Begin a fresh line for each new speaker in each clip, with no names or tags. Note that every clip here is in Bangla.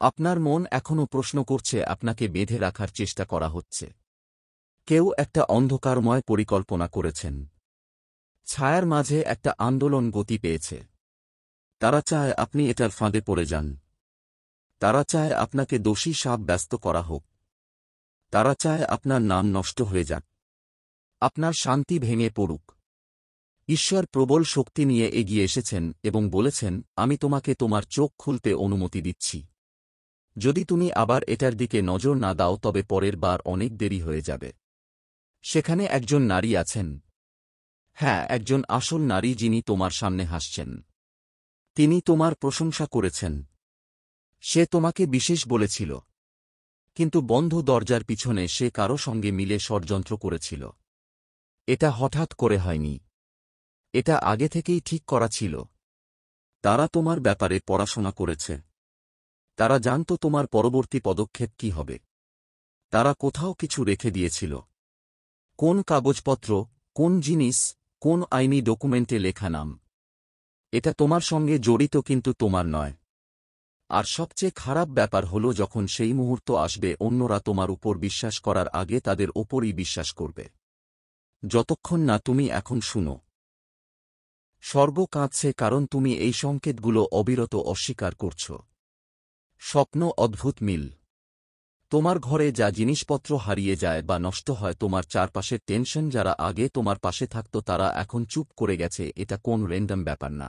আপনার মন এখনও প্রশ্ন করছে, আপনাকে বেঁধে রাখার চেষ্টা করা হচ্ছে। কেউ একটা অন্ধকারময় পরিকল্পনা করেছেন। ছায়ার মাঝে একটা আন্দোলন গতি পেয়েছে। তারা চায় আপনি এটার ফাঁদে পড়ে যান। তারা চায় আপনাকে দোষী সাব্যস্ত করা হোক। তারা চায় আপনার নাম নষ্ট হয়ে যাক, আপনার শান্তি ভেঙে পড়ুক। ঈশ্বর প্রবল শক্তি নিয়ে এগিয়ে এসেছেন এবং বলেছেন, আমি তোমাকে তোমার চোখ খুলতে অনুমতি দিচ্ছি। যদি তুমি আবার এটার দিকে নজর না দাও তবে পরের বার অনেক দেরি হয়ে যাবে। সেখানে একজন নারী আছেন। হ্যাঁ, একজন আসল নারী যিনি তোমার সামনে হাসছেন। তিনি তোমার প্রশংসা করেছেন। সে তোমাকে বিশেষ বলেছিল, কিন্তু বন্ধ দরজার পিছনে সে কারো সঙ্গে মিলে ষড়যন্ত্র করেছিল। এটা হঠাৎ করে হয়নি। এটা আগে থেকেই ঠিক করা ছিল। তারা তোমার ব্যাপারে পড়াশোনা করেছে। তারা জানত তোমার পরবর্তী পদক্ষেপ কি হবে। তারা কোথাও কিছু রেখে দিয়েছিল। কোন কাগজপত্র, কোন জিনিস, কোন আইনি ডকুমেন্টে লেখা নাম। এটা তোমার সঙ্গে জড়িত কিন্তু তোমার নয়। আর সবচেয়ে খারাপ ব্যাপার হল যখন সেই মুহূর্ত আসবে অন্যরা তোমার উপর বিশ্বাস করার আগে তাদের ওপরই বিশ্বাস করবে। যতক্ষণ না তুমি এখন শুনো। স্বর্গ কাঁদছে কারণ তুমি এই সংকেতগুলো অবিরত অস্বীকার করছ। স্বপ্ন অদ্ভুত মিল। তোমার ঘরে যা জিনিসপত্র হারিয়ে যায় বা নষ্ট হয়, তোমার চারপাশের টেনশন যারা আগে তোমার পাশে থাকত তারা এখন চুপ করে গেছে, এটা কোন র্যান্ডম ব্যাপার না।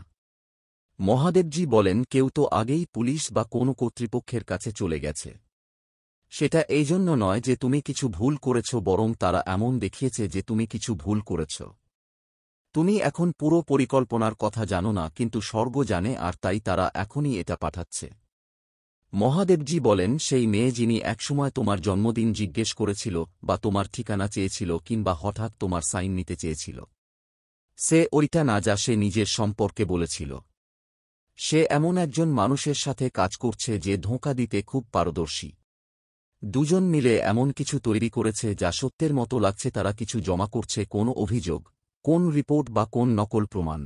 মহাদেবজি বলেন, কেউ তো আগেই পুলিশ বা কোনো কর্তৃপক্ষের কাছে চলে গেছে। সেটা এই জন্য নয় যে তুমি কিছু ভুল করেছ, বরং তারা এমন দেখিয়েছে যে তুমি কিছু ভুল করেছ। তুমি এখন পুরো পরিকল্পনার কথা জানো না, কিন্তু স্বর্গ জানে, আর তাই তারা এখনই এটা পাঠাচ্ছে। মহাদেবজি বলেন, সেই মেয়ে যিনি একসময় তোমার জন্মদিন জিজ্ঞেস করেছিল বা তোমার ঠিকানা চেয়েছিল কিংবা হঠাৎ তোমার সাইন নিতে চেয়েছিল, সে ওইটা না যা সে নিজের সম্পর্কে বলেছিল। সে এমন একজন মানুষের সাথে কাজ করছে যে ধোঁকা দিতে খুব পারদর্শী। দুজন মিলে এমন কিছু তৈরি করেছে যা সত্যের মতো লাগছে। তারা কিছু জমা করছে, কোন অভিযোগ, কোন রিপোর্ট বা কোন নকল প্রমাণ।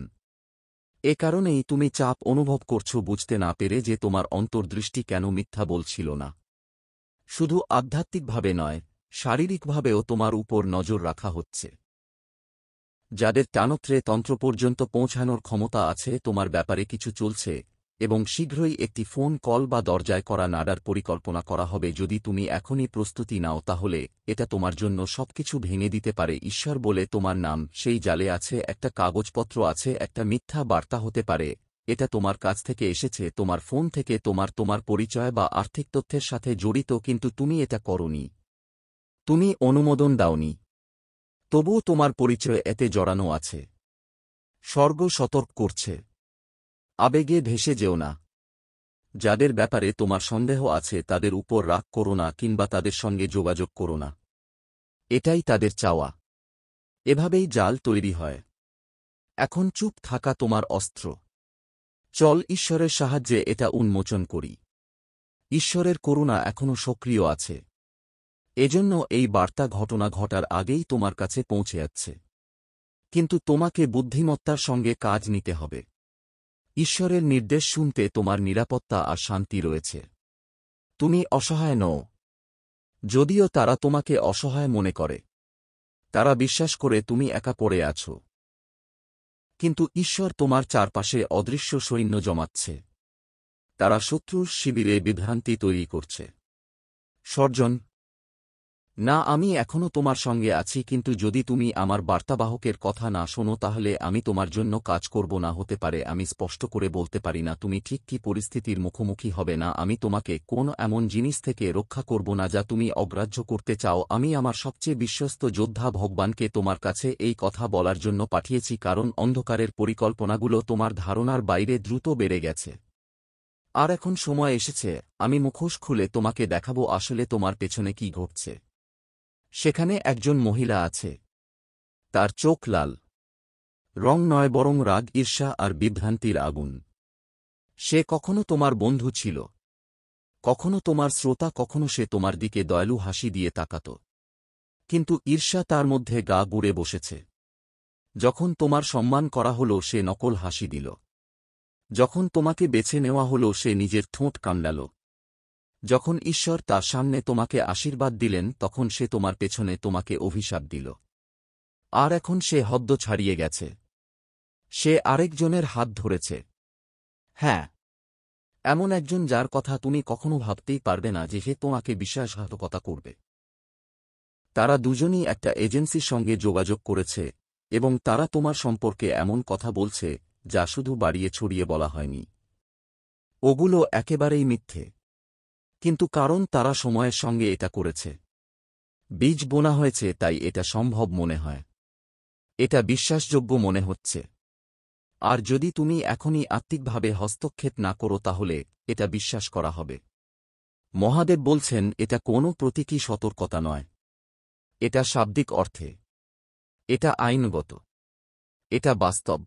এ কারণেই তুমি চাপ অনুভব করছো, বুঝতে না পেরে যে তোমার অন্তর্দৃষ্টি কেন মিথ্যা বলছিল না। শুধু আধ্যাত্মিকভাবে নয়, শারীরিকভাবেও তোমার উপর নজর রাখা হচ্ছে। যাদের টানত্রে তন্ত্র পর্যন্ত পৌঁছানোর ক্ষমতা আছে, তোমার ব্যাপারে কিছু চলছে, এবং শীঘ্রই একটি ফোন কল বা দরজায় করা নাড়ার পরিকল্পনা করা হবে। যদি তুমি এখনই প্রস্তুতি নাও তাহলে এটা তোমার জন্য সবকিছু ভেঙে দিতে পারে। ঈশ্বর বলে, তোমার নাম সেই জালে আছে, একটা কাগজপত্র আছে, একটা মিথ্যা বার্তা হতে পারে। এটা তোমার কাছ থেকে এসেছে, তোমার ফোন থেকে, তোমার পরিচয় বা আর্থিক তথ্যের সাথে জড়িত, কিন্তু তুমি এটা করনি। তুমি অনুমোদন দাওনি। তবুও তোমার পরিচয় এতে জড়ানো আছে। স্বর্গ সতর্ক করছে, আবেগে ভেসে যেও না। যাদের ব্যাপারে তোমার সন্দেহ আছে তাদের উপর রাগ করো না কিংবা তাদের সঙ্গে যোগাযোগ করো না। এটাই তাদের চাওয়া। এভাবেই জাল তৈরি হয়। এখন চুপ থাকা তোমার অস্ত্র। চল ঈশ্বরের সাহায্যে এটা উন্মোচন করি। ঈশ্বরের করুণা এখনও সক্রিয় আছে। এজন্য এই বার্তা ঘটনা ঘটার আগেই তোমার কাছে পৌঁছে যাচ্ছে। কিন্তু তোমাকে বুদ্ধিমত্তার সঙ্গে কাজ নিতে হবে। ঈশ্বরের নির্দেশ শুনতে তোমার নিরাপত্তা আর শান্তি রয়েছে। তুমি অসহায় নও। যদিও তারা তোমাকে অসহায় মনে করে, তারা বিশ্বাস করে তুমি একা পড়ে আছো। কিন্তু ঈশ্বর তোমার চারপাশে অদৃশ্য সৈন্য জমাচ্ছে। তারা শত্রুর শিবিরে বিভ্রান্তি তৈরি করছে। সর্জন, না, আমি এখনও তোমার সঙ্গে আছি, কিন্তু যদি তুমি আমার বার্তাবাহকের কথা না শোনো তাহলে আমি তোমার জন্য কাজ করব না। হতে পারে আমি স্পষ্ট করে বলতে পারি না তুমি ঠিক কী পরিস্থিতির মুখোমুখি হবে না। আমি তোমাকে কোন এমন জিনিস থেকে রক্ষা করব না যা তুমি অগ্রাহ্য করতে চাও। আমি আমার সবচেয়ে বিশ্বস্ত যোদ্ধা ভগবানকে তোমার কাছে এই কথা বলার জন্য পাঠিয়েছি, কারণ অন্ধকারের পরিকল্পনাগুলো তোমার ধারণার বাইরে দ্রুত বেড়ে গেছে। আর এখন সময় এসেছে আমি মুখোশ খুলে তোমাকে দেখাবো আসলে তোমার পেছনে কি ঘটছে। সেখানে একজন মহিলা আছে। তার চোখ লাল। রং নয়, বরং রাগ, ঈর্ষা আর বিভ্রান্তির আগুন। সে কখনো তোমার বন্ধু ছিল, কখনো তোমার শ্রোতা, কখনো সে তোমার দিকে দয়ালু হাসি দিয়ে তাকাত। কিন্তু ঈর্ষা তার মধ্যে গা গুড়ে বসেছে। যখন তোমার সম্মান করা হলো সে নকল হাসি দিল। যখন তোমাকে বেছে নেওয়া হলো সে নিজের ঠোঁট কামড়াল। যখন ঈশ্বর তার সামনে তোমাকে আশীর্বাদ দিলেন তখন সে তোমার পেছনে তোমাকে অভিশাপ দিল। আর এখন সে হদ্দ ছাড়িয়ে গেছে। সে আরেকজনের হাত ধরেছে। হ্যাঁ, এমন একজন যার কথা তুমি কখনো ভাবতেই পারবে না যে সে তোমাকে বিশ্বাসঘাতকতা করবে। তারা দুজনই একটা এজেন্সির সঙ্গে যোগাযোগ করেছে এবং তারা তোমার সম্পর্কে এমন কথা বলছে যা শুধু বাড়িয়ে ছড়িয়ে বলা হয়নি। ওগুলো একেবারেই মিথ্যে। কিন্তু কারণ তারা সময়ের সঙ্গে এটা করেছে। বীজ বোনা হয়েছে তাই এটা সম্ভব মনে হয়। এটা বিশ্বাসযোগ্য মনে হচ্ছে। আর যদি তুমি এখনই আত্মিকভাবে হস্তক্ষেপ না করো তাহলে এটা বিশ্বাস করা হবে। মহাদেব বলছেন এটা কোনো প্রতীকী সতর্কতা নয়। এটা শাব্দিক অর্থে। এটা আইনগত। এটা বাস্তব।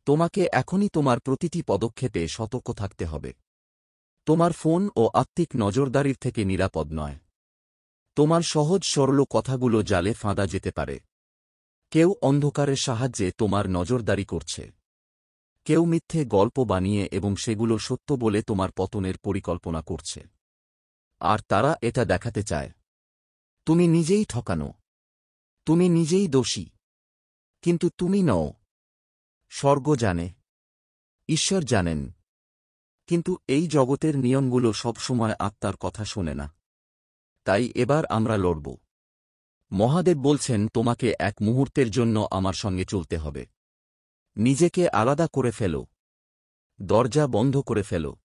তোমাকে এখনই তোমার প্রতিটি পদক্ষেপে সতর্ক থাকতে হবে। তোমার ফোন ও আত্মিক নজরদারির থেকে নিরাপদ নয়। তোমার সহজ সরল কথাগুলো জালে ফাঁদা যেতে পারে। কেউ অন্ধকারের সাহায্যে তোমার নজরদারি করছে। কেউ মিথ্যে গল্প বানিয়ে এবং সেগুলো সত্য বলে তোমার পতনের পরিকল্পনা করছে। আর তারা এটা দেখাতে চায় তুমি নিজেই ঠকানো, তুমি নিজেই দোষী। কিন্তু তুমি নও। স্বর্গ জানে, ঈশ্বর জানেন। কিন্তু এই জগতের নিয়মগুলো সবসময় আত্মার কথা শোনে না। তাই এবার আমরা লড়ব। মহাদেব বলছেন তোমাকে এক মুহূর্তের জন্য আমার সঙ্গে চলতে হবে। নিজেকে আলাদা করে ফেলো। দরজা বন্ধ করে ফেলো।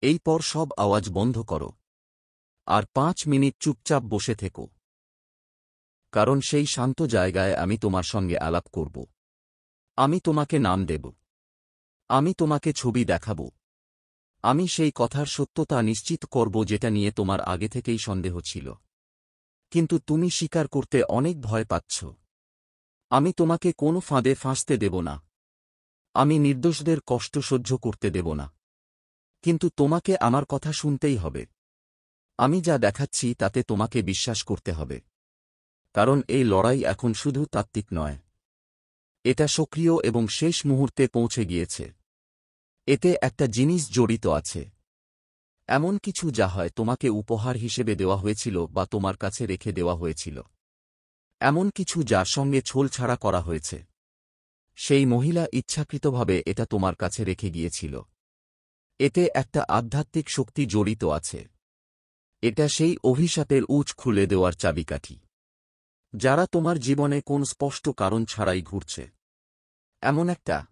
এই পর সব আওয়াজ বন্ধ করো। আর 5 মিনিট চুপচাপ বসে থেকো। কারণ সেই শান্ত জায়গায় আমি তোমার সঙ্গে আলাপ করব। আমি তোমাকে নাম দেব। আমি তোমাকে ছবি দেখাব। আমি সেই কথার সত্যতা নিশ্চিত করব যেটা নিয়ে তোমার আগে থেকেই সন্দেহ ছিল। কিন্তু তুমি স্বীকার করতে অনেক ভয় পাচ্ছ। আমি তোমাকে কোনো ফাঁদে ফাঁসতে দেব না। আমি নির্দোষদের কষ্ট সহ্য করতে দেব না। কিন্তু তোমাকে আমার কথা শুনতেই হবে। আমি যা দেখাচ্ছি তাতে তোমাকে বিশ্বাস করতে হবে। কারণ এই লড়াই এখন শুধু তাত্ত্বিক নয়। এটা সক্রিয় এবং শেষ মুহূর্তে পৌঁছে গিয়েছে। এতে একটা জিনিস জড়িত আছে। এমন কিছু যা হয় তোমাকে উপহার হিসেবে দেওয়া হয়েছিল বা তোমার কাছে রেখে দেওয়া হয়েছিল। এমন কিছু যার সঙ্গে ছোলছাড়া করা হয়েছে। সেই মহিলা ইচ্ছাকৃতভাবে এটা তোমার কাছে রেখে গিয়েছিল। এতে একটা আধ্যাত্মিক শক্তি জড়িত আছে। এটা সেই অভিশাপের উঁচ খুলে দেওয়ার চাবিকাঠি, যারা তোমার জীবনে কোন স্পষ্ট কারণ ছাড়াই ঘুরছে। এমন একটা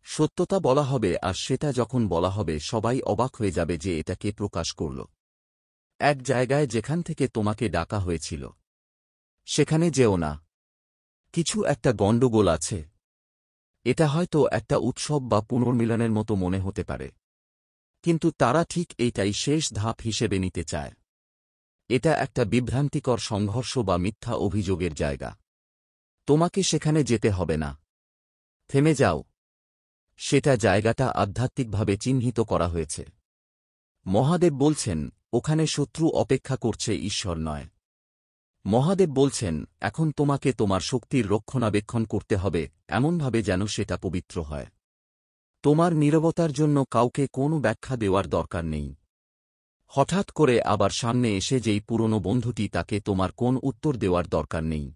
সত্যতা বলা হবে আর সেটা যখন বলা হবে সবাই অবাক হয়ে যাবে যে এটা কে প্রকাশ করল। এক জায়গায় যেখান থেকে তোমাকে ডাকা হয়েছিল সেখানে যেও না। কিছু একটা গণ্ডগোল আছে। এটা হয়তো একটা উৎসব বা পুনর্মিলনের মতো মনে হতে পারে। কিন্তু তারা ঠিক এইটাই শেষ ধাপ হিসেবে নিতে চায়। এটা একটা বিভ্রান্তিকর সংঘর্ষ বা মিথ্যা অভিযোগের জায়গা। তোমাকে সেখানে যেতে হবে না। থেমে যাও। সেটা জায়গাটা আধ্যাত্মিকভাবে চিহ্নিত করা হয়েছে। মহাদেব বলছেন ওখানে শত্রু অপেক্ষা করছে, ঈশ্বর নয়। মহাদেব বলছেন এখন তোমাকে তোমার শক্তির রক্ষণাবেক্ষণ করতে হবে এমনভাবে যেন সেটা পবিত্র হয়। তোমার নীরবতার জন্য কাউকে কোনো ব্যাখ্যা দেওয়ার দরকার নেই। হঠাৎ করে আবার সামনে এসে যেই পুরনো বন্ধুটি তাকে তোমার কোন উত্তর দেওয়ার দরকার নেই।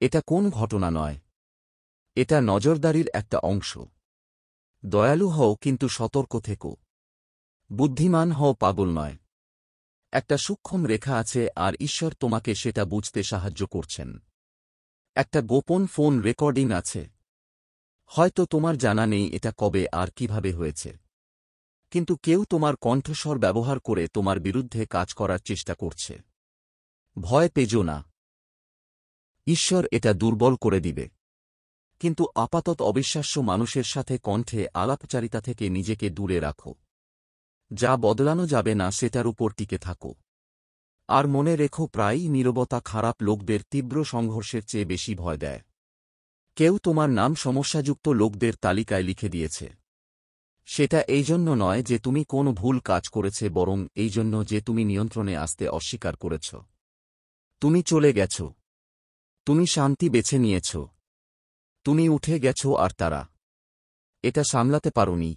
এটা কোন ঘটনা নয়। এটা নজরদারির একটা অংশ। দয়ালু হও কিন্তু সতর্ক থেকো। বুদ্ধিমান হও, পাগল নয়। একটা সূক্ষ্ম রেখা আছে আর ঈশ্বর তোমাকে সেটা বুঝতে সাহায্য করছেন। একটা গোপন ফোন রেকর্ডিং আছে। হয়তো তোমার জানা নেই এটা কবে আর কিভাবে হয়েছে। কিন্তু কেউ তোমার কণ্ঠস্বর ব্যবহার করে তোমার বিরুদ্ধে কাজ করার চেষ্টা করছে। ভয় পেজো না। ঈশ্বর এটা দুর্বল করে দিবে। কিন্তু আপাতত অবিশ্বাস্য মানুষের সাথে কণ্ঠে আলাপচারিতা থেকে নিজেকে দূরে রাখো। যা বদলানো যাবে না সেটার উপর টিকে থাকো। আর মনে রেখো, প্রায়ই নীরবতা খারাপ লোকদের তীব্র সংঘর্ষের চেয়ে বেশি ভয় দেয়। কেউ তোমার নাম সমস্যাযুক্ত লোকদের তালিকায় লিখে দিয়েছে। সেটা এই জন্য নয় যে তুমি কোনো ভুল কাজ করেছে, বরং এই জন্য যে তুমি নিয়ন্ত্রণে আসতে অস্বীকার করেছ। তুমি চলে গেছ। তুমি শান্তি বেছে নিয়েছ। তুমি উঠে গেছ আর তারা এটা সামলাতে পারোনি।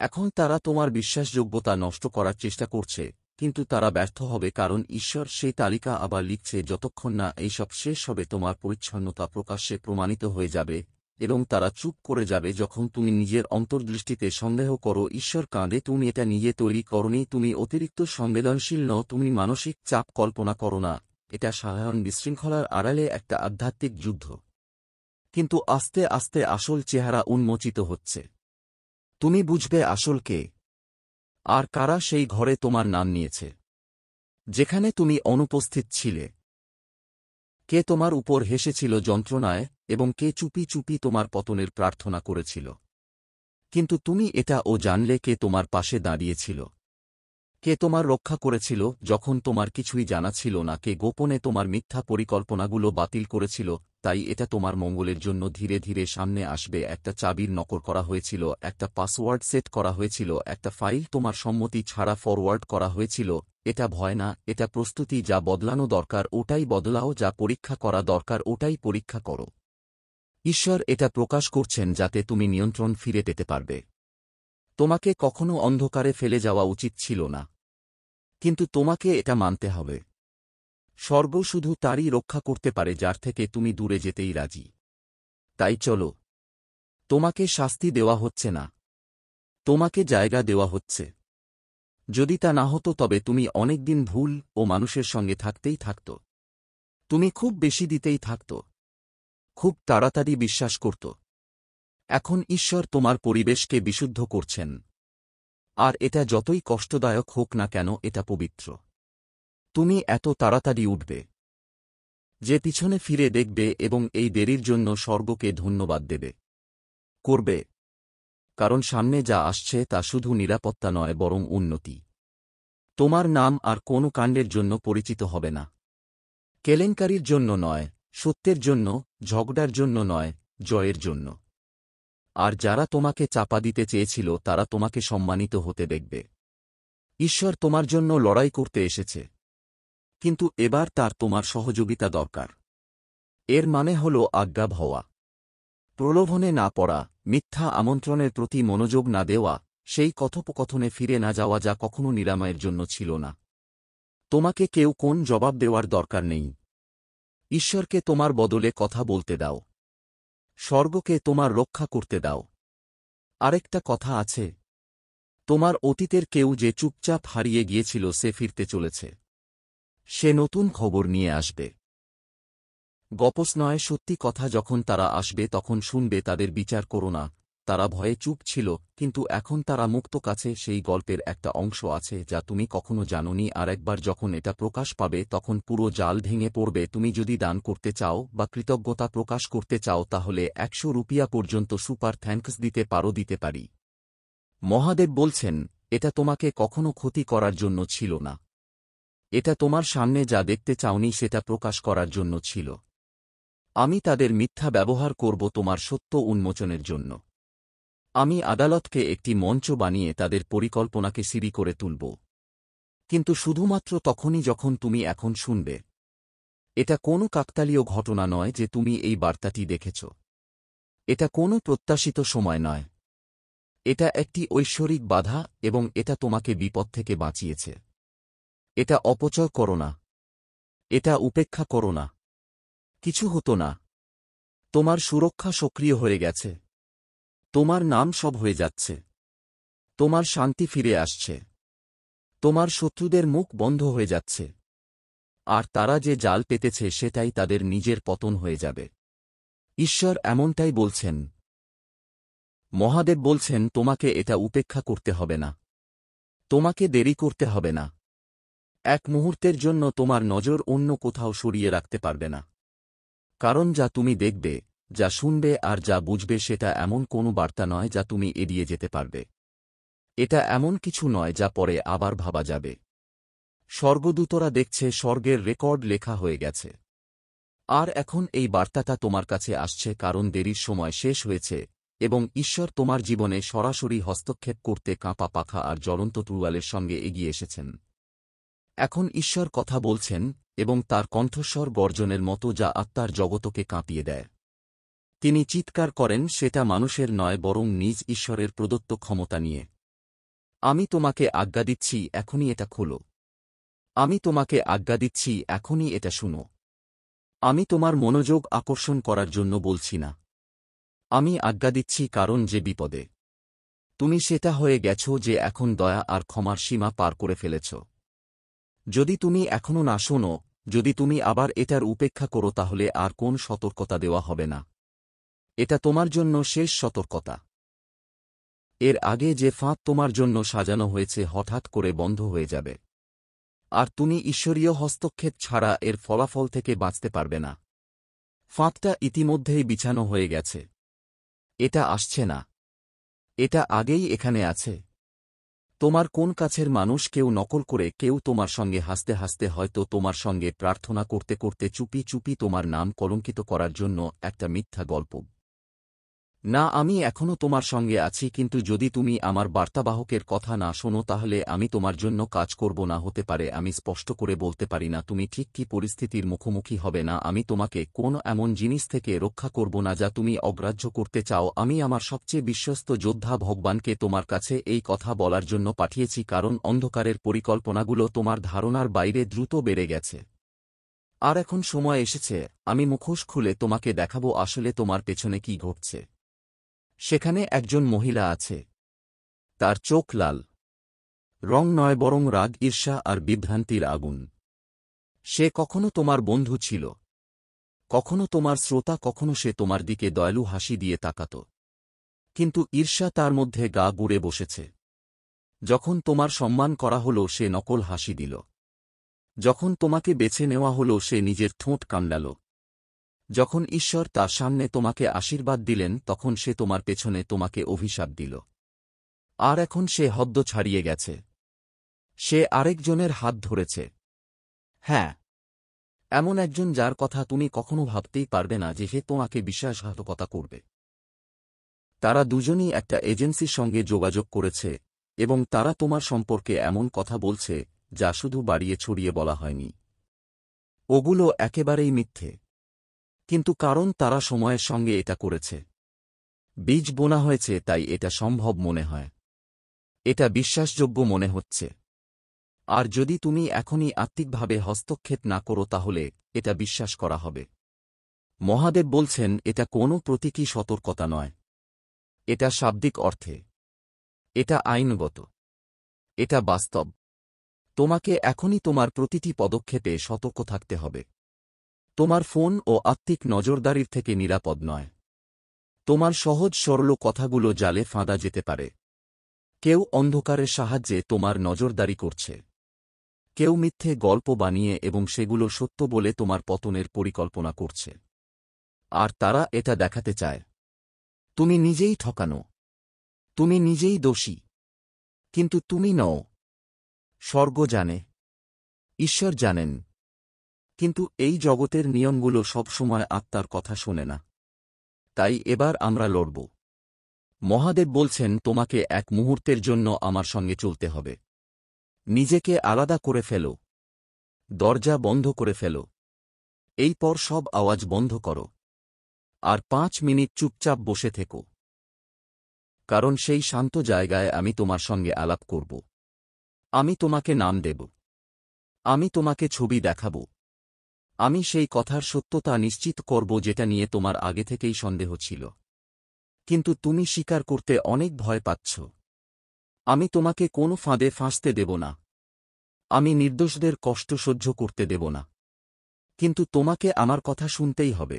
এখন তারা তোমার বিশ্বাসযোগ্যতা নষ্ট করার চেষ্টা করছে, কিন্তু তারা ব্যর্থ হবে, কারণ ঈশ্বর সেই তালিকা আবার লিখছে যতক্ষণ না এইসব শেষ হবে। তোমার পরিচ্ছন্নতা প্রকাশ্যে প্রমাণিত হয়ে যাবে, এবং তারা চুপ করে যাবে যখন তুমি নিজের অন্তর্দৃষ্টিতে সন্দেহ করো। ঈশ্বর কাঁদে, তুমি এটা নিজে তৈরি করনি, তুমি অতিরিক্ত সংবেদনশীল নও, তুমি মানসিক চাপ কল্পনা করো না। এটা সাধারণ বিশৃঙ্খলার আড়ালে একটা আধ্যাত্মিক যুদ্ধ। কিন্তু আস্তে আস্তে আসল চেহারা উন্মোচিত হচ্ছে। তুমি বুঝবে আসল কে, আর কারা সেই ঘরে তোমার নাম নিয়েছে, যেখানে তুমি অনুপস্থিত ছিলে। কে তোমার উপর হেসেছিল যন্ত্রণায়, এবং কে চুপি চুপি তোমার পতনের প্রার্থনা করেছিল। কিন্তু তুমি এটাও জানলে কে তোমার পাশে দাঁড়িয়েছিল, কে তোমার রক্ষা করেছিল যখন তোমার কিছুই জানা ছিল না, কে গোপনে তোমার মিথ্যা পরিকল্পনাগুলো বাতিল করেছিল। তাই এটা তোমার মঙ্গলের জন্য ধীরে ধীরে সামনে আসবে। একটা চাবির নকল করা হয়েছিল, একটা পাসওয়ার্ড সেট করা হয়েছিল, একটা ফাইল তোমার সম্মতি ছাড়া ফরওয়ার্ড করা হয়েছিল। এটা ভয় না, এটা প্রস্তুতি। যা বদলানো দরকার ওটাই বদলাও, যা পরীক্ষা করা দরকার ওটাই পরীক্ষা করো। ঈশ্বর এটা প্রকাশ করছেন যাতে তুমি নিয়ন্ত্রণ ফিরে পেতে পারবে। তোমাকে কখনো অন্ধকারে ফেলে যাওয়া উচিত ছিল না, কিন্তু তোমাকে এটা মানতে হবে। স্বর্গ শুধু তারই রক্ষা করতে পারে যার থেকে তুমি দূরে যেতেই রাজি। তাই চলো, তোমাকে শাস্তি দেওয়া হচ্ছে না, তোমাকে জায়গা দেওয়া হচ্ছে। যদি তা না হতো তবে তুমি অনেকদিন ভুল ও মানুষের সঙ্গে থাকতেই থাকত। তুমি খুব বেশি দিতেই থাকত, খুব তাড়াতাড়ি বিশ্বাস করত। এখন ঈশ্বর তোমার পরিবেশকে বিশুদ্ধ করছেন, আর এটা যতই কষ্টদায়ক হোক না কেন এটা পবিত্র। তুমি এত তাড়াতাড়ি উঠবে যে পিছনে ফিরে দেখবে এবং এই দেরির জন্য স্বর্গকে ধন্যবাদ দেবে। করবে, কারণ সামনে যা আসছে তা শুধু নিরাপত্তা নয় বরং উন্নতি। তোমার নাম আর কোনো কাণ্ডের জন্য পরিচিত হবে না, কেলেঙ্কারির জন্য নয়, সত্যের জন্য, ঝগড়ার জন্য নয়, জয়ের জন্য। আর যারা তোমাকে চাপা দিতে চেয়েছিল তারা তোমাকে সম্মানিত হতে দেখবে। ঈশ্বর তোমার জন্য লড়াই করতে এসেছে, কিন্তু এবার তার তোমার সহযোগিতা দরকার। এর মানে হল আজ্ঞা হওয়া, প্রলোভনে না পড়া, মিথ্যা আমন্ত্রণের প্রতি মনোযোগ না দেওয়া, সেই কথোপকথনে ফিরে না যাওয়া যা কখনো নিরাময়ের জন্য ছিল না। তোমাকে কেউ কোন জবাব দেওয়ার দরকার নেই। ঈশ্বরকে তোমার বদলে কথা বলতে দাও, স্বর্গকে তোমার রক্ষা করতে দাও। আরেকটা কথা আছে, তোমার অতীতের কেউ যে চুপচাপ হারিয়ে গিয়েছিল সে ফিরতে চলেছে। সে নতুন খবর নিয়ে আসবে। গপস নয়, সত্যি কথা। যখন তারা আসবে তখন শুনবে তাদের বিচার করো না, তারা ভয়ে চুপ ছিল, কিন্তু এখন তারা মুক্ত। কাছে সেই গল্পের একটা অংশ আছে যা তুমি কখনো জানোনি, আর একবার যখন এটা প্রকাশ পাবে তখন পুরো জাল ভেঙে পড়বে। তুমি যদি দান করতে চাও বা কৃতজ্ঞতা প্রকাশ করতে চাও তাহলে 100 রুপিয়া পর্যন্ত সুপার থ্যাঙ্কস দিতে পারো, দিতে পারি। মহাদেব বলছেন, এটা তোমাকে কখনো ক্ষতি করার জন্য ছিল না, এটা তোমার সামনে যা দেখতে চাওনি সেটা প্রকাশ করার জন্য ছিল। আমি তাদের মিথ্যা ব্যবহার করব তোমার সত্য উন্মোচনের জন্য। আমি আদালতকে একটি মঞ্চ বানিয়ে তাদের পরিকল্পনাকে সিঁড়ি করে তুলব, কিন্তু শুধুমাত্র তখনই যখন তুমি এখন শুনবে। এটা কোনো কাকতালীয় ঘটনা নয় যে তুমি এই বার্তাটি দেখেছ। এটা কোনো প্রত্যাশিত সময় নয়। এটা একটি ঐশ্বরিক বাধা, এবং এটা তোমাকে বিপদ থেকে বাঁচিয়েছে। এটা অপচয় করো না, এটা উপেক্ষা করো না। কিছু হতো না, তোমার সুরক্ষা সক্রিয় হয়ে গেছে, তোমার নাম সব হয়ে যাচ্ছে, তোমার শান্তি ফিরে আসছে, তোমার শত্রুদের মুখ বন্ধ হয়ে যাচ্ছে, আর তারা যে জাল পেতেছে সেটাই তাদের নিজের পতন হয়ে যাবে। ঈশ্বর এমনটাই বলছেন। মহাদেব বলছেন তোমাকে এটা উপেক্ষা করতে হবে না, তোমাকে দেরি করতে হবে না। এক মুহূর্তের জন্য তোমার নজর অন্য কোথাও সরিয়ে রাখতে পারবে না, কারণ যা তুমি দেখবে, যা শুনবে আর যা বুঝবে সেটা এমন কোনো বার্তা নয় যা তুমি এড়িয়ে যেতে পারবে। এটা এমন কিছু নয় যা পরে আবার ভাবা যাবে। স্বর্গদূতরা দেখছে, স্বর্গের রেকর্ড লেখা হয়ে গেছে। আর এখন এই বার্তাটা তোমার কাছে আসছে কারণ দেরির সময় শেষ হয়েছে, এবং ঈশ্বর তোমার জীবনে সরাসরি হস্তক্ষেপ করতে কাঁপা পাখা আর জ্বলন্ত তরোয়ালের সঙ্গে এগিয়ে এসেছেন। এখন ঈশ্বর কথা বলছেন, এবং তার কণ্ঠস্বর গর্জনের মতো যা আত্মার জগতকে কাঁপিয়ে দেয়। তিনি চিৎকার করেন, সেটা মানুষের নয় বরং নিজ ঈশ্বরের প্রদত্ত ক্ষমতা নিয়ে। আমি তোমাকে আজ্ঞা দিচ্ছি এখনই এটা খোলো। আমি তোমাকে আজ্ঞা দিচ্ছি এখনই এটা শুনো। আমি তোমার মনোযোগ আকর্ষণ করার জন্য বলছি না। আমি আজ্ঞা দিচ্ছি কারণ যে বিপদে তুমি সেটা হয়ে গেছ, যে এখন দয়া আর ক্ষমার সীমা পার করে ফেলেছ। যদি তুমি এখনও না শোনো, যদি তুমি আবার এটার উপেক্ষা করো, তাহলে আর কোন সতর্কতা দেওয়া হবে না। এটা তোমার জন্য শেষ সতর্কতা। এর আগে যে ফাঁদ তোমার জন্য সাজানো হয়েছে হঠাৎ করে বন্ধ হয়ে যাবে, আর তুমি ঈশ্বরীয় হস্তক্ষেপ ছাড়া এর ফলাফল থেকে বাঁচতে পারবে না। ফাঁদটা ইতিমধ্যেই বিছানো হয়ে গেছে। এটা আসছে না, এটা আগেই এখানে আছে। তোমার কোন কাছের মানুষ কেউ নকল করে, কেউ তোমার সঙ্গে হাসতে হাসতে, হয়তো তোমার সঙ্গে প্রার্থনা করতে করতে চুপি চুপি তোমার নাম কলঙ্কিত করার জন্য একটা মিথ্যা গল্প। না, আমি এখনও তোমার সঙ্গে আছি, কিন্তু যদি তুমি আমার বার্তাবাহকের কথা না শোনো, তাহলে আমি তোমার জন্য কাজ করব না। হতে পারে আমি স্পষ্ট করে বলতে পারি না তুমি ঠিক কী পরিস্থিতির মুখোমুখি হবে না। আমি তোমাকে কোন এমন জিনিস থেকে রক্ষা করব না যা তুমি অগ্রাহ্য করতে চাও। আমি আমার সবচেয়ে বিশ্বস্ত যোদ্ধা ভগবানকে তোমার কাছে এই কথা বলার জন্য পাঠিয়েছি, কারণ অন্ধকারের পরিকল্পনাগুলো তোমার ধারণার বাইরে দ্রুত বেড়ে গেছে। আর এখন সময় এসেছে আমি মুখোশ খুলে তোমাকে দেখাবো আসলে তোমার পেছনে কি ঘটছে। সেখানে একজন মহিলা আছে। তার চোখ লাল রং নয়, বরং রাগ, ঈর্ষা আর বিভ্রান্তির আগুন। সে কখনো তোমার বন্ধু ছিল, কখনো তোমার শ্রোতা, কখনো সে তোমার দিকে দয়ালু হাসি দিয়ে তাকাত। কিন্তু ঈর্ষা তার মধ্যে গা গুড়ে বসেছে। যখন তোমার সম্মান করা হলো, সে নকল হাসি দিল। যখন তোমাকে বেছে নেওয়া হলো, সে নিজের ঠোঁট কামড়াল। যখন ঈশ্বর তার সামনে তোমাকে আশীর্বাদ দিলেন, তখন সে তোমার পেছনে তোমাকে অভিশাপ দিল। আর এখন সে হদ্দ ছাড়িয়ে গেছে। সে আরেকজনের হাত ধরেছে। হ্যাঁ, এমন একজন যার কথা তুমি কখনো ভাবতেই পারবে না যে সে তোমাকে বিশ্বাসঘাতকতা করবে। তারা দুজনই একটা এজেন্সির সঙ্গে যোগাযোগ করেছে, এবং তারা তোমার সম্পর্কে এমন কথা বলছে যা শুধু বাড়িয়ে ছড়িয়ে বলা হয়নি। ওগুলো একেবারেই মিথ্যে, কিন্তু কারণ তারা সময়ের সঙ্গে এটা করেছে, বীজ বোনা হয়েছে, তাই এটা সম্ভব মনে হয়। এটা বিশ্বাসযোগ্য মনে হচ্ছে। আর যদি তুমি এখনই আত্মিকভাবে হস্তক্ষেপ না করো, তাহলে এটা বিশ্বাস করা হবে। মহাদেব বলছেন, এটা কোনো প্রতীকী সতর্কতা নয়। এটা শাব্দিক অর্থে, এটা আইনগত, এটা বাস্তব। তোমাকে এখনই তোমার প্রতিটি পদক্ষেপে সতর্ক থাকতে হবে। তোমার ফোন ও আত্মিক নজরদারির থেকে নিরাপদ নয়। তোমার সহজ সরল কথাগুলো জালে ফাঁদা যেতে পারে। কেউ অন্ধকারের সাহায্যে তোমার নজরদারি করছে। কেউ মিথ্যে গল্প বানিয়ে এবং সেগুলো সত্য বলে তোমার পতনের পরিকল্পনা করছে। আর তারা এটা দেখাতে চায় তুমি নিজেই ঠকানো, তুমি নিজেই দোষী। কিন্তু তুমি নও। স্বর্গ জানে, ঈশ্বর জানেন। কিন্তু এই জগতের নিয়মগুলো সবসময় আত্মার কথা শোনে না। তাই এবার আমরা লড়ব। মহাদেব বলছেন, তোমাকে এক মুহূর্তের জন্য আমার সঙ্গে চলতে হবে। নিজেকে আলাদা করে ফেলো। দরজা বন্ধ করে ফেলো। এই পর সব আওয়াজ বন্ধ করো। আর 5 মিনিট চুপচাপ বসে থেকো। কারণ সেই শান্ত জায়গায় আমি তোমার সঙ্গে আলাপ করব। আমি তোমাকে নাম দেব। আমি তোমাকে ছবি দেখাব। আমি সেই কথার সত্যতা নিশ্চিত করব যেটা নিয়ে তোমার আগে থেকেই সন্দেহ ছিল, কিন্তু তুমি স্বীকার করতে অনেক ভয় পাচ্ছ। আমি তোমাকে কোনো ফাঁদে ফাঁসতে দেব না। আমি নির্দোষদের কষ্ট সহ্য করতে দেব না। কিন্তু তোমাকে আমার কথা শুনতেই হবে।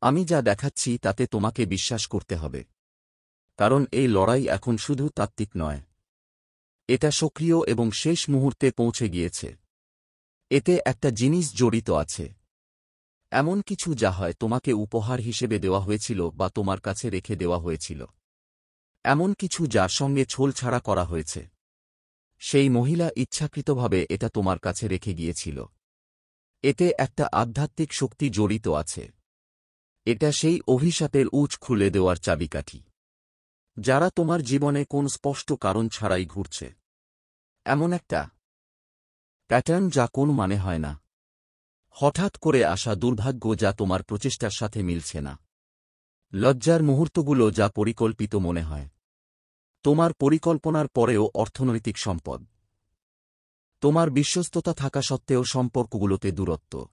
আমি যা দেখাচ্ছি তাতে তোমাকে বিশ্বাস করতে হবে। কারণ এই লড়াই এখন শুধু তাত্ত্বিক নয়, এটা সক্রিয় এবং শেষ মুহূর্তে পৌঁছে গিয়েছে। এতে একটা জিনিস জড়িত আছে, এমন কিছু যা হয় তোমাকে উপহার হিসেবে দেওয়া হয়েছিল বা তোমার কাছে রেখে দেওয়া হয়েছিল, এমন কিছু যার সঙ্গে ছোলছাড়া করা হয়েছে। সেই মহিলা ইচ্ছাকৃতভাবে এটা তোমার কাছে রেখে গিয়েছিল। এতে একটা আধ্যাত্মিক শক্তি জড়িত আছে। এটা সেই অভিশাপের উঁচ খুলে দেওয়ার চাবিকাঠি, যারা তোমার জীবনে কোন স্পষ্ট কারণ ছাড়াই ঘুরছে। এমন একটা প্যাটার্ন যা কোন মানে হয় না। হঠাৎ করে আসা দুর্ভাগ্য যা তোমার প্রচেষ্টার সাথে মিলছে না। লজ্জার মুহূর্তগুলো যা পরিকল্পিত মনে হয়। তোমার পরিকল্পনার পরেও অর্থনৈতিক সম্পদ। তোমার বিশ্বস্ততা থাকা সত্ত্বেও সম্পর্কগুলোতে দূরত্ব।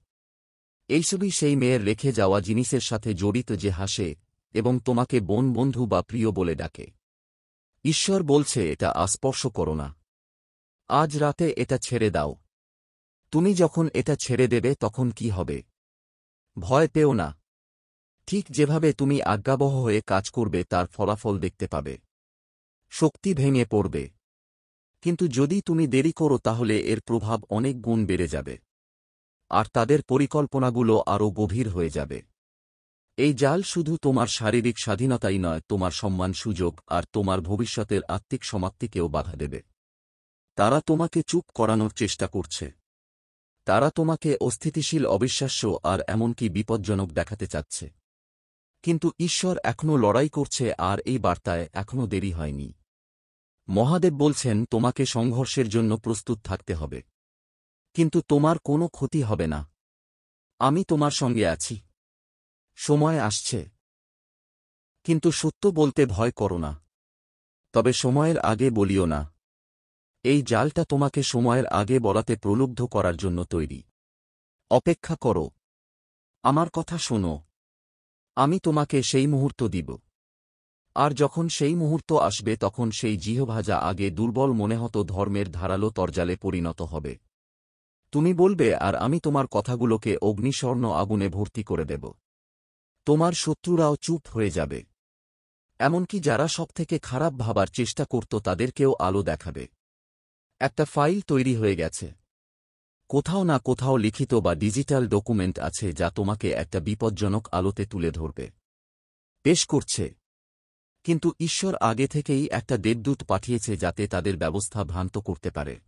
এইসবই সেই মেয়ের রেখে যাওয়া জিনিসের সাথে জড়িত যে হাসে এবং তোমাকে বোন, বন্ধু বা প্রিয় বলে ডাকে। ঈশ্বর বলছে এটা স্পর্শ করো না। আজ রাতে এটা ছেড়ে দাও। তুমি যখন এটা ছেড়ে দেবে তখন কি হবে? ভয় পেও না। ঠিক যেভাবে তুমি আজ্ঞাবহ হয়ে কাজ করবে তার ফলাফল দেখতে পাবে। শক্তি ভেঙে পড়বে। কিন্তু যদি তুমি দেরি করো তাহলে এর প্রভাব অনেক গুণ বেড়ে যাবে। আর তাদের পরিকল্পনাগুলো আরও গভীর হয়ে যাবে। এই জাল শুধু তোমার শারীরিক স্বাধীনতাই নয়, তোমার সম্মান, সুযোগ আর তোমার ভবিষ্যতের আত্মিক সমাপ্তিকেও বাধা দেবে। তারা তোমাকে চুপ করানোর চেষ্টা করছে। তারা তোমাকে অস্থিতিশীল, অবিশ্বাস্য আর এমনকি বিপজ্জনক দেখাতে চাচ্ছে। কিন্তু ঈশ্বর এখনও লড়াই করছে আর এই বার্তায় এখনও দেরি হয়নি। মহাদেব বলছেন তোমাকে সংঘর্ষের জন্য প্রস্তুত থাকতে হবে। কিন্তু তোমার কোনো ক্ষতি হবে না। আমি তোমার সঙ্গে আছি। সময় আসছে। কিন্তু সত্য বলতে ভয় করো না। তবে সময়ের আগে বলিও না। এই জালটা তোমাকে সময়ের আগে বলাতে প্রলুব্ধ করার জন্য তৈরি। অপেক্ষা করো। আমার কথা শোনো। আমি তোমাকে সেই মুহূর্ত দিব। আর যখন সেই মুহূর্ত আসবে তখন সেই জিহ্বা যা আগে দুর্বল মনে হতো ধর্মের ধারালো তরজালে পরিণত হবে। তুমি বলবে আর আমি তোমার কথাগুলোকে অগ্নিস্বর্ণ আগুনে ভর্তি করে দেব। তোমার শত্রুরাও চুপ হয়ে যাবে। এমনকি যারা সবথেকে খারাপ ভাবার চেষ্টা করত তাদেরকেও আলো দেখাবে। একটা ফাইল তৈরি হয়ে গেছে। কোথাও না কোথাও লিখিত বা ডিজিটাল ডকুমেন্ট আছে যা তোমাকে একটা বিপজ্জনক আলোতে তুলে ধরবে। পেশ করছে। কিন্তু ঈশ্বর আগে থেকেই একটা দেবদূত পাঠিয়েছে যাতে তাদের ব্যবস্থা ভ্রান্ত করতে পারে।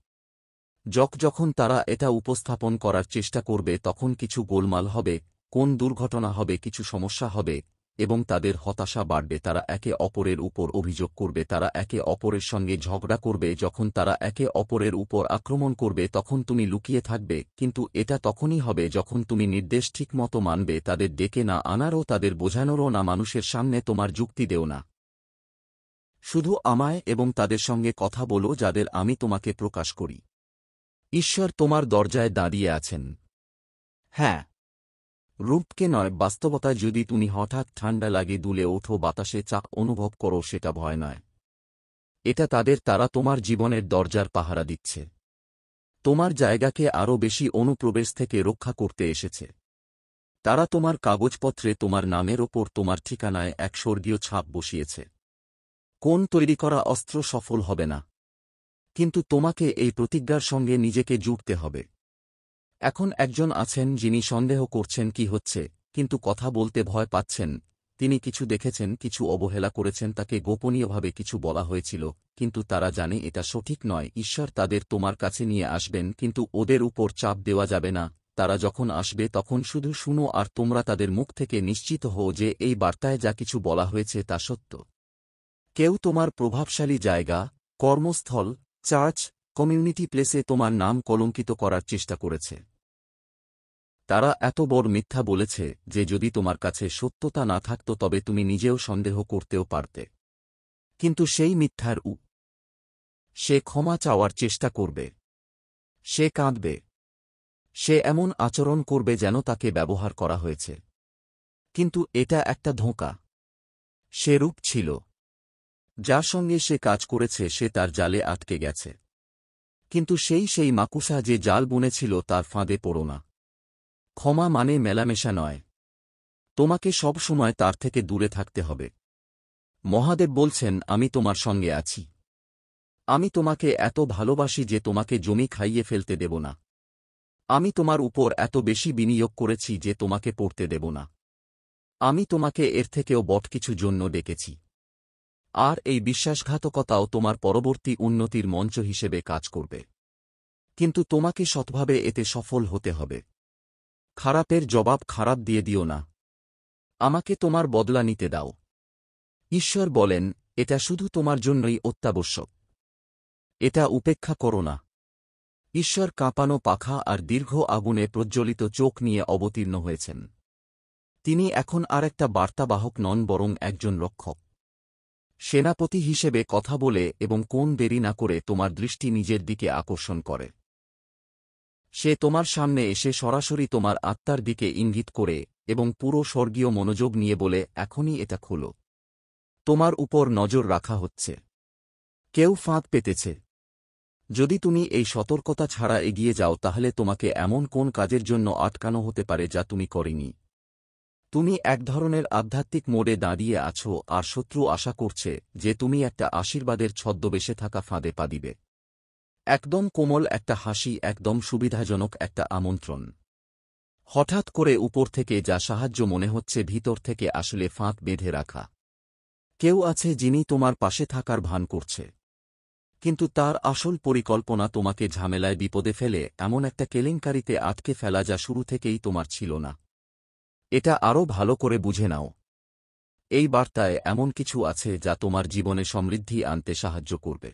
যখন তারা এটা উপস্থাপন করার চেষ্টা করবে তখন কিছু গোলমাল হবে, কোন দুর্ঘটনা হবে, কিছু সমস্যা হবে এবং তাদের হতাশা বাড়বে। তারা একে অপরের উপর অভিযোগ করবে, তারা একে অপরের সঙ্গে ঝগড়া করবে। যখন তারা একে অপরের উপর আক্রমণ করবে তখন তুমি লুকিয়ে থাকবে। কিন্তু এটা তখনই হবে যখন তুমি নির্দেশ ঠিকমতো মানবে, তাদের ডেকে না আনারও, তাদের বোঝানোরও না, মানুষের সামনে তোমার যুক্তি দেও না। শুধু আমায় এবং তাদের সঙ্গে কথা বলো যাদের আমি তোমাকে প্রকাশ করি। ঈশ্বর তোমার দরজায় দাঁড়িয়ে আছেন। হ্যাঁ, রূপকে নয়, বাস্তবতায়। যদি তুমি হঠাৎ ঠান্ডা লাগে, দুলে ওঠো, বাতাসে চাপ অনুভব করো, সেটা ভয় নয়। এটা তারা তোমার জীবনের দরজার পাহারা দিচ্ছে। তোমার জায়গাকে আরও বেশি অনুপ্রবেশ থেকে রক্ষা করতে এসেছে। তারা তোমার কাগজপত্রে তোমার নামের ওপর, তোমার ঠিকানায় এক স্বর্গীয় ছাপ বসিয়েছে। কোন তৈরি করা অস্ত্র সফল হবে না। কিন্তু তোমাকে এই প্রতিজ্ঞার সঙ্গে নিজেকে জুড়তে হবে। এখন একজন আছেন যিনি সন্দেহ করছেন কি হচ্ছে, কিন্তু কথা বলতে ভয় পাচ্ছেন। তিনি কিছু দেখেছেন, কিছু অবহেলা করেছেন, তাকে গোপনীয়ভাবে কিছু বলা হয়েছিল, কিন্তু তারা জানে এটা সঠিক নয়। ঈশ্বর তাদের তোমার কাছে নিয়ে আসবেন, কিন্তু ওদের উপর চাপ দেওয়া যাবে না। তারা যখন আসবে তখন শুধু শুনো আর তোমরা তাদের মুখ থেকে নিশ্চিত হও যে এই বার্তায় যা কিছু বলা হয়েছে তা সত্য। কেউ তোমার প্রভাবশালী জায়গা, কর্মস্থল, চার্চ, কমিউনিটি প্লেসে তোমার নাম কলঙ্কিত করার চেষ্টা করেছে। তারা এত বড় মিথ্যা বলেছে যে যদি তোমার কাছে সত্যতা না থাকত তবে তুমি নিজেও সন্দেহ করতেও পারতে। কিন্তু সেই মিথ্যার সে ক্ষমা চাওয়ার চেষ্টা করবে। সে কাঁদবে। সে এমন আচরণ করবে যেন তাকে ব্যবহার করা হয়েছে। কিন্তু এটা একটা ধোঁকা। সে রূপ ছিল। যার সঙ্গে সে কাজ করেছে সে তার জালে আটকে গেছে। কিন্তু সেই মাকুসা যে জাল বুনেছিল তার ফাঁদে পড়ো না। ক্ষমা মানে মেলামেশা নয়। তোমাকে সব সময় তার থেকে দূরে থাকতে হবে। মহাদেব বলছেন আমি তোমার সঙ্গে আছি। আমি তোমাকে এত ভালোবাসি যে তোমাকে জমি খাইয়ে ফেলতে দেব না। আমি তোমার উপর এত বেশি বিনিয়োগ করেছি যে তোমাকে পড়তে দেব না। আমি তোমাকে এর থেকেও বট কিছু জন্য ডেকেছি। আর এই বিশ্বাসঘাতকতাও তোমার পরবর্তী উন্নতির মঞ্চ হিসেবে কাজ করবে। কিন্তু তোমাকে সৎভাবে এতে সফল হতে হবে। খারাপের জবাব খারাপ দিয়ে দিও না। আমাকে তোমার বদলা নিতে দাও। ঈশ্বর বলেন এটা শুধু তোমার জন্যই অত্যাবশ্যক। এটা উপেক্ষা করো না। ঈশ্বর কাঁপানো পাখা আর দীর্ঘ আগুনে প্রজ্বলিত চোখ নিয়ে অবতীর্ণ হয়েছেন। তিনি এখন আর একটা বার্তাবাহক নন, বরং একজন রক্ষক। সেনাপতি হিসেবে কথা বলে এবং কোন দেরি না করে তোমার দৃষ্টি নিজের দিকে আকর্ষণ করে। সে তোমার সামনে এসে সরাসরি তোমার আত্মার দিকে ইঙ্গিত করে এবং পুরো স্বর্গীয় মনোযোগ নিয়ে বলে, এখনই এটা খোলো। তোমার উপর নজর রাখা হচ্ছে। কেউ ফাঁদ পেতেছে। যদি তুমি এই সতর্কতা ছাড়া এগিয়ে যাও তাহলে তোমাকে এমন কোন কাজের জন্য আটকানো হতে পারে যা তুমি করনি। তুমি এক ধরনের আধ্যাত্মিক মোড়ে দাঁড়িয়ে আছো আর শত্রু আশা করছে যে তুমি একটা আশীর্বাদের ছদ্মবেশে থাকা ফাঁদে পা দিবে। একদম কোমল একটা হাসি, একদম সুবিধাজনক একটা আমন্ত্রণ। হঠাৎ করে উপর থেকে যা সাহায্য মনে হচ্ছে, ভিতর থেকে আসলে ফাঁদ বেঁধে রাখা। কেউ আছে যিনি তোমার পাশে থাকার ভান করছে, কিন্তু তার আসল পরিকল্পনা তোমাকে ঝামেলায় বিপদে ফেলে এমন একটা কেলেঙ্কারিতে আটকে ফেলা যা শুরু থেকেই তোমার ছিল না। এটা আরও ভালো করে বুঝে নাও। এই বার্তায় এমন কিছু আছে যা তোমার জীবনে সমৃদ্ধি আনতে সাহায্য করবে।